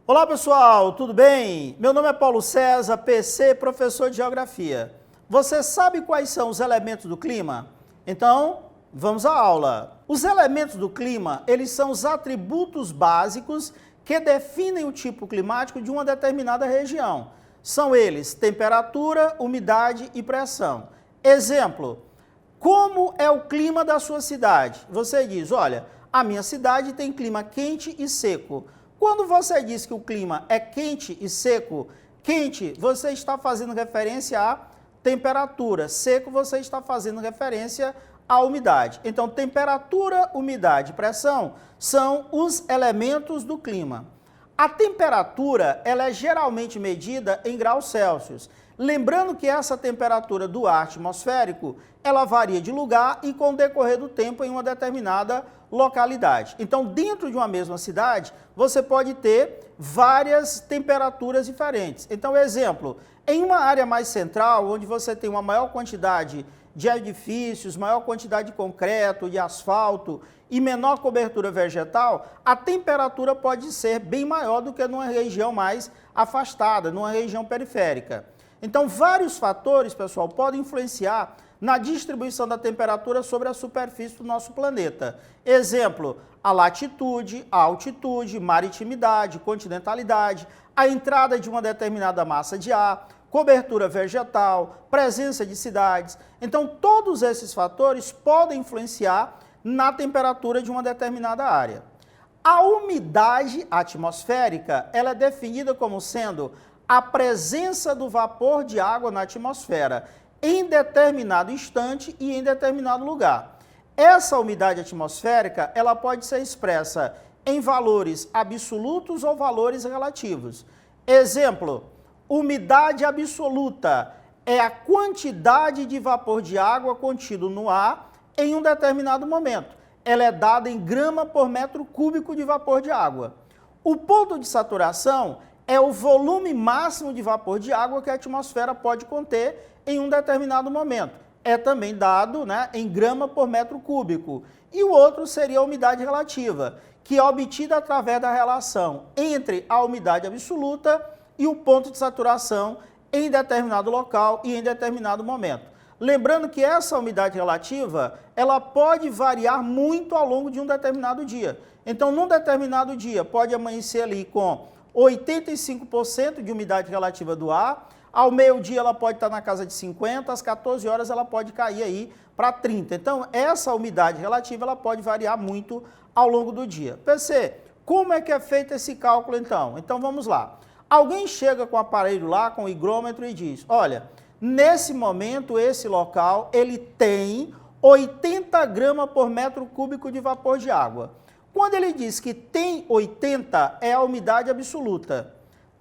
Olá pessoal, tudo bem? Meu nome é Paulo César, PC, professor de Geografia. Você sabe quais são os elementos do clima? Então, vamos à aula. Os elementos do clima, eles são os atributos básicos que definem o tipo climático de uma determinada região. São eles temperatura, umidade e pressão. Exemplo, como é o clima da sua cidade? Você diz, olha, a minha cidade tem clima quente e seco. Quando você diz que o clima é quente e seco, quente você está fazendo referência à temperatura, seco você está fazendo referência à umidade. Então, temperatura, umidade e pressão são os elementos do clima. A temperatura ela é geralmente medida em graus Celsius. Lembrando que essa temperatura do ar atmosférico, ela varia de lugar e com o decorrer do tempo em uma determinada localidade. Então, dentro de uma mesma cidade, você pode ter várias temperaturas diferentes. Então, exemplo, em uma área mais central, onde você tem uma maior quantidade de edifícios, maior quantidade de concreto, de asfalto e menor cobertura vegetal, a temperatura pode ser bem maior do que numa região mais afastada, numa região periférica. Então, vários fatores, pessoal, podem influenciar na distribuição da temperatura sobre a superfície do nosso planeta. Exemplo, a latitude, a altitude, maritimidade, continentalidade, a entrada de uma determinada massa de ar, cobertura vegetal, presença de cidades. Então, todos esses fatores podem influenciar na temperatura de uma determinada área. A umidade atmosférica, ela é definida como sendo a presença do vapor de água na atmosfera em determinado instante e em determinado lugar. Essa umidade atmosférica, ela pode ser expressa em valores absolutos ou valores relativos. Exemplo, umidade absoluta é a quantidade de vapor de água contido no ar em um determinado momento. Ela é dada em grama por metro cúbico de vapor de água. O ponto de saturação é o volume máximo de vapor de água que a atmosfera pode conter em um determinado momento. É também dado, em grama por metro cúbico. E o outro seria a umidade relativa, que é obtida através da relação entre a umidade absoluta e o ponto de saturação em determinado local e em determinado momento. Lembrando que essa umidade relativa, ela pode variar muito ao longo de um determinado dia. Então, num determinado dia, pode amanhecer ali com 85% de umidade relativa do ar, ao meio-dia ela pode estar na casa de 50%, às 14 horas ela pode cair aí para 30%. Então, essa umidade relativa ela pode variar muito ao longo do dia. PC, como é que é feito esse cálculo então? Então, vamos lá. Alguém chega com o aparelho lá, com o higrômetro e diz, olha, nesse momento, esse local, ele tem 80 gramas por metro cúbico de vapor de água. Quando ele diz que tem 80, é a umidade absoluta.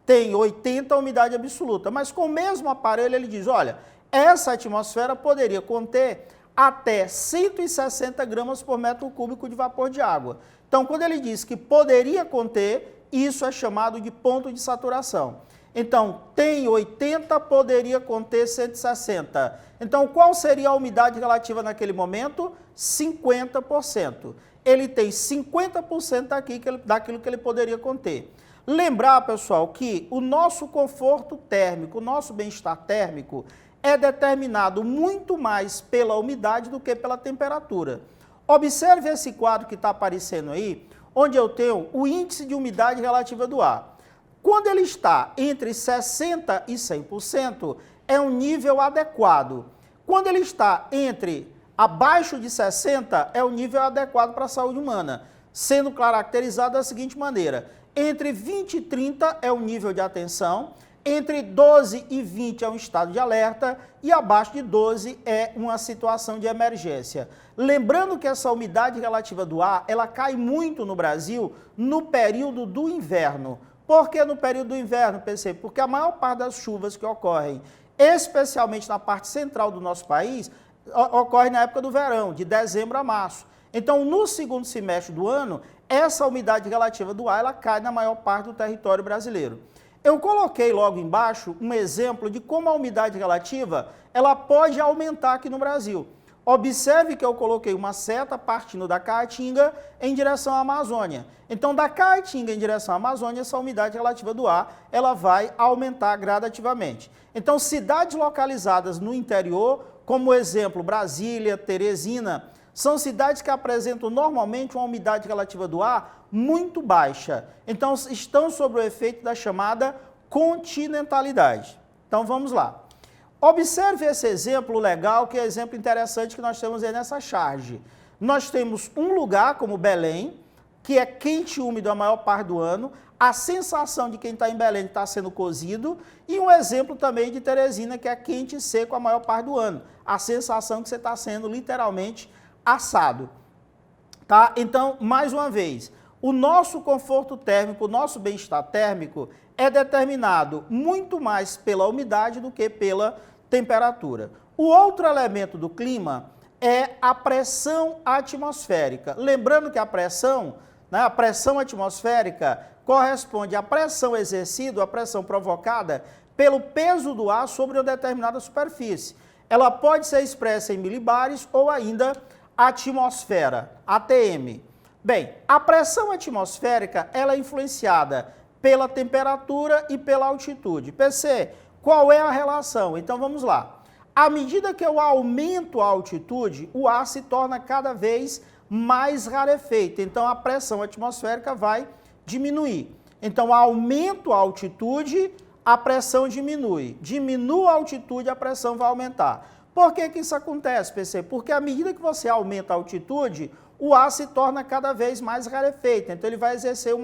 Tem 80 a umidade absoluta. Mas com o mesmo aparelho ele diz, olha, essa atmosfera poderia conter até 160 gramas por metro cúbico de vapor de água. Então, quando ele diz que poderia conter, isso é chamado de ponto de saturação. Então, tem 80, poderia conter 160. Então, qual seria a umidade relativa naquele momento? 50%. Ele tem 50% daquilo que ele poderia conter. Lembrar, pessoal, que o nosso conforto térmico, o nosso bem-estar térmico é determinado muito mais pela umidade do que pela temperatura. Observe esse quadro que está aparecendo aí, onde eu tenho o índice de umidade relativa do ar. Quando ele está entre 60% e 100%, é um nível adequado. Quando ele está abaixo de 60%, é o nível adequado para a saúde humana, sendo caracterizado da seguinte maneira. Entre 20 e 30 é o nível de atenção, entre 12 e 20 é um estado de alerta e abaixo de 12 é uma situação de emergência. Lembrando que essa umidade relativa do ar, ela cai muito no Brasil no período do inverno. Por que no período do inverno, PC? Porque a maior parte das chuvas que ocorrem, especialmente na parte central do nosso país, ocorre na época do verão, de dezembro a março. Então, no segundo semestre do ano, essa umidade relativa do ar ela cai na maior parte do território brasileiro. Eu coloquei logo embaixo um exemplo de como a umidade relativa ela pode aumentar aqui no Brasil. Observe que eu coloquei uma seta partindo da Caatinga em direção à Amazônia. Então, da Caatinga em direção à Amazônia, essa umidade relativa do ar, ela vai aumentar gradativamente. Então, cidades localizadas no interior, como exemplo Brasília, Teresina, são cidades que apresentam normalmente uma umidade relativa do ar muito baixa. Então, estão sob o efeito da chamada continentalidade. Então, vamos lá. Observe esse exemplo legal, que é um exemplo interessante que nós temos aí nessa charge. Nós temos um lugar, como Belém, que é quente e úmido a maior parte do ano, a sensação de quem está em Belém está sendo cozido, e um exemplo também de Teresina, que é quente e seco a maior parte do ano, a sensação que você está sendo literalmente assado. Tá? Então, mais uma vez, o nosso conforto térmico, o nosso bem-estar térmico é determinado muito mais pela umidade do que pela temperatura. O outro elemento do clima é a pressão atmosférica. Lembrando que a pressão atmosférica corresponde à pressão exercida, à pressão provocada pelo peso do ar sobre uma determinada superfície. Ela pode ser expressa em milibares ou ainda atmosfera, ATM. Bem, a pressão atmosférica ela é influenciada pela temperatura e pela altitude. PC, qual é a relação? Então vamos lá. À medida que eu aumento a altitude, o ar se torna cada vez mais rarefeito. Então a pressão atmosférica vai diminuir. Então aumento a altitude, a pressão diminui. Diminua a altitude, a pressão vai aumentar. Por que que isso acontece, PC? Porque à medida que você aumenta a altitude, o ar se torna cada vez mais rarefeito. Então ele vai exercer um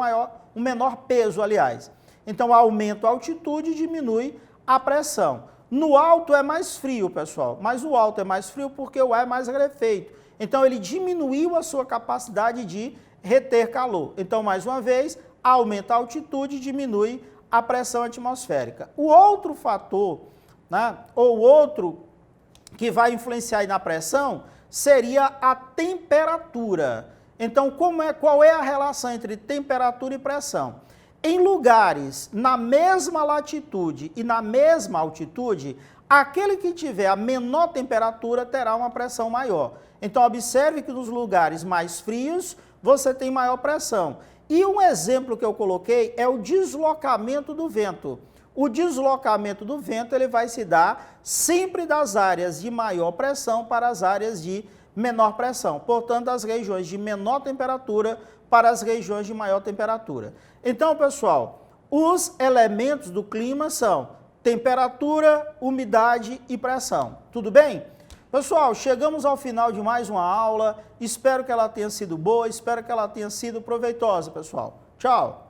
menor peso, aliás. Então aumenta a altitude e diminui a pressão. No alto é mais frio, pessoal, mas o alto é mais frio porque o ar é mais rarefeito. Então ele diminuiu a sua capacidade de reter calor. Então, mais uma vez, aumenta a altitude e diminui a pressão atmosférica. O outro fator, ou outro que vai influenciar aí na pressão, seria a temperatura. Então, qual é a relação entre temperatura e pressão? Em lugares na mesma latitude e na mesma altitude, aquele que tiver a menor temperatura terá uma pressão maior. Então, observe que nos lugares mais frios, você tem maior pressão. E um exemplo que eu coloquei é o deslocamento do vento. O deslocamento do vento ele vai se dar sempre das áreas de maior pressão para as áreas de menor pressão. Portanto, das regiões de menor temperatura para as regiões de maior temperatura. Então, pessoal, os elementos do clima são temperatura, umidade e pressão. Tudo bem? Pessoal, chegamos ao final de mais uma aula. Espero que ela tenha sido boa, espero que ela tenha sido proveitosa, pessoal. Tchau!